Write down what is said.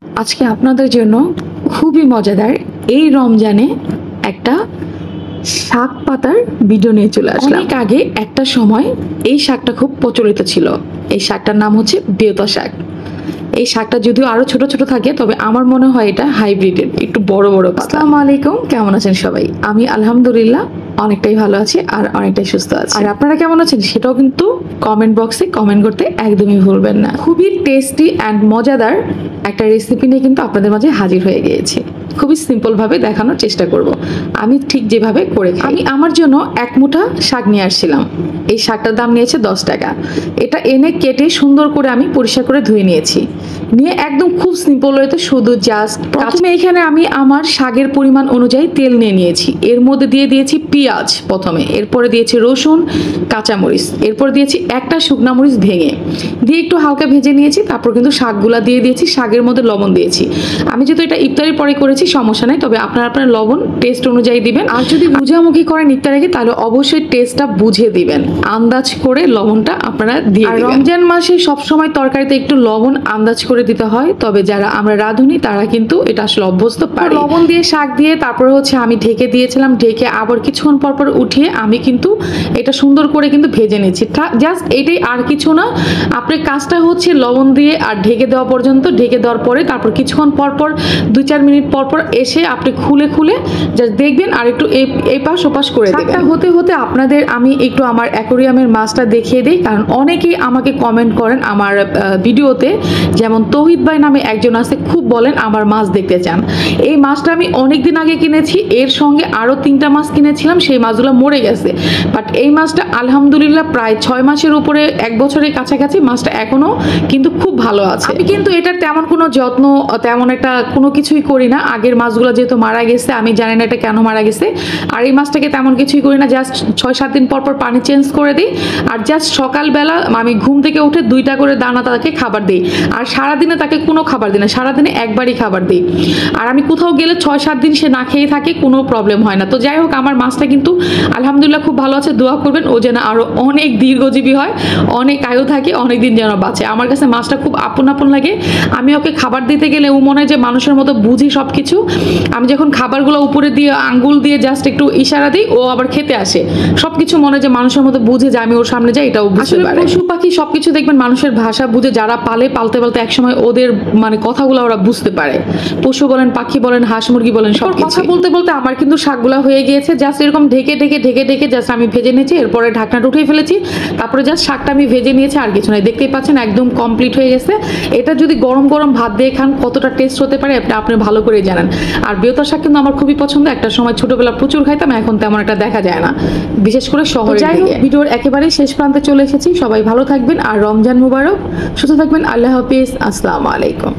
আজকে আপনাদের জন্য খুবই মজাদার এই রমজানে একটা শাক পাতার ভিডিও নিয়ে চলে আসলাম। অনেক আগে একটা সময় এই শাকটা খুব প্রচলিত ছিল। এই শাকটার নাম হচ্ছে বেউতা শাক। এই শাকটা যদিও আরো ছোট ছোট থাকে, তবে আমার মনে হয় এটা হাইব্রিডের, একটু বড় বড় পাতা। আসসালামু আলাইকুম, কেমন আছেন সবাই? আমি আলহামদুলিল্লাহ অনেকটাই ভালো আছি আর অনেকটাই সুস্থ আছি। আর আপনারা কেমন আছেন সেটাও কিন্তু কমেন্ট বক্সে কমেন্ট করতে একদমই ভুলবেন না। খুবই টেস্টি অ্যান্ড মজাদার একটা রেসিপি নিয়ে কিন্তু আপনাদের মাঝে হাজির হয়ে গিয়েছি। খুবই সিম্পল ভাবে দেখানোর চেষ্টা করব আমি ঠিক যেভাবে করে খাই। আমি আমার জন্য এক মুঠা শাক নিয়ে আসছিলাম। এই শাকটার দাম নিয়েছে 10 টাকা। এটা এনে কেটে সুন্দর করে আমি পরিষ্কার করে ধুয়ে নিয়েছি। নিয়ে একদম খুব সিম্পল হয়তো শুধু জাস্ট প্রথমে এখানে আমি আমার শাকের পরিমাণ অনুযায়ী তেল নিয়ে নিয়েছি। এর মধ্যে দিয়ে দিয়েছি পেঁয়াজ প্রথমে, এরপরে দিয়েছি রসুন, কাঁচামরিচ, এরপর দিয়েছি একটা শুকনা মরিচ ভেঙে দিয়ে একটু হালকা ভেজে নিয়েছি। তারপর কিন্তু শাকগুলা দিয়ে দিয়েছি, শাকের মধ্যে লবণ দিয়েছি। আমি যেহেতু এটা ইফতারির পরে করেছি সমস্যা নাই, তবে আপনারা আপনার লবণ টেস্ট অনুযায়ী দিবেন। আর যদি বুঝামুখি করেন ইফতার আগে তাহলে অবশ্যই টেস্টটা বুঝে দিবেন, আন্দাজ করে লবণটা আপনারা দিয়ে দিবেন। রমজান মাসে সবসময় তরকারিতে একটু লবণ আন্দাজ করে দিতে হয়, তবে যারা আমরা রাঁধুনি তারা কিন্তু এটা আসলে অভ্যস্ত পারে। লবণ দিয়ে শাক দিয়ে তারপরে হচ্ছে আমি ঢেকে দিয়েছিলাম। ঢেকে আবার কিছুক্ষণ পর পর উঠিয়ে আমি কিন্তু এটা সুন্দর করে কিন্তু ভেজে নিচ্ছি। জাস্ট এটাই, আর কিছু না। আপনার কাজটা হচ্ছে লবণ দিয়ে আর ঢেকে দেওয়া পর্যন্ত, ঢেকে দেওয়ার পরে তারপর কিছুক্ষণ পর পর 2-4 মিনিট পর পর এসে আপনি খুলে খুলে জাস্ট দেখবেন আর একটু এই পাশ ওপাশ করে দেবেন। হতে হতে আপনাদের আমি একটু আমার অ্যাকোরিয়ামের মাছটা দেখিয়ে দিই, কারণ অনেকেই আমাকে কমেন্ট করেন আমার ভিডিওতে, যেমন তৌহিদ ভাই নামে একজন আছে, খুব বলেন আমার মাছ দেখতে চান। এই মাছটা আমি অনেক দিন আগে কিনেছি, এর সঙ্গে আরো 3টা মাছ কিনেছিলাম, সেই মাছগুলো মরে গেছে। বাট এই মাছটা আলহামদুলিল্লাহ প্রায় 6 মাসের উপরে, 1 বছরের কাছাকাছি মাছটা এখনো কিন্তু খুব ভালো আছে। আমি কিন্তু এটার তেমন কোনো যত্ন, তেমন একটা কোনো কিছুই করি না। আগের মাছগুলো যেহেতু মারা গেছে, আমি জানি না এটা কেন মারা গেছে। আর এই মাছটাকে তেমন কিছুই করি না, জাস্ট 6-7 দিন পর পর পানি চেঞ্জ করে দিই। আর জাস্ট সকালবেলা আমি ঘুম থেকে উঠে 2টা করে দানা তাকে খাবার দিই। আর সারাদিনে তাকে কোনো খাবার দিই না, সারাদিনে একবারই খাবার দিই। আর আমি কোথাও গেলে 6-7 দিন সে না খেয়ে থাকে, কোনো প্রবলেম হয় না। তো যাই হোক, আমার মাছটা কিন্তু আলহামদুলিল্লাহ খুব ভালো আছে। দোয়া করবেন ও যেন আরো অনেক দীর্ঘজীবী হয়, অনেক আয়ু থাকে, অনেক দিন যেন বাঁচে। আমার কাছে মাছটা খুব আপন আপন লাগে। আমি ওকে খাবার দিতে গেলে ও মনে হয় যে মানুষের মতো বুঝি সবকিছু। আমি যখন খাবারগুলো উপরে দিয়ে আঙ্গুল দিয়ে জাস্ট একটু ইশারা দিই, ও আবার খেতে আসে। সবকিছু মনে হয় যে মানুষের মতো বুঝে যে আমি ওর সামনে যাই, এটাও বুঝতে পারে। পশু পাখি সবকিছু দেখবেন মানুষের ভাষা বুঝে, যারা পালতে পালতে একসময় ওদের মানে কথাগুলো ওরা বুঝতে পারে। পশু বলেন, পাখি বলেন, হাঁস মুরগি বলেন, সব কথা বলতে বলতে আমার কিন্তু শাকগুলা হয়ে গিয়েছে। জাস্ট এরকম ঢেকে জাস্ট আমি ভেজে নিয়েছি। এরপরে ঢাকনাটা উঠিয়ে ফেলেছি। তারপরে জাস্ট শাকটা আমি ভেজে নিয়েছি, আর কিছু নাই। দেখতেই পাচ্ছেন একদম কমপ্লিট হয়ে গেছে। এটা যদি গরম গরম ভাত দিয়ে খান কতটা টেস্ট হতে পারে আপনি ভালো করে জানেন। আর বেউতা শাক কিন্তু আমার খুবই পছন্দ। একটা সময় ছোটবেলা প্রচুর খাইতাম, এখন তেমন একটা দেখা যায় না, বিশেষ করে শহরে। যাই হোক, ভিডিওর একেবারে শেষ প্রান্তে চলে এসেছি। সবাই ভালো থাকবেন আর রমজান মুবারক, সুস্থ থাকবেন। আল্লাহ হাফিজ, আসসালামু আলাইকুম।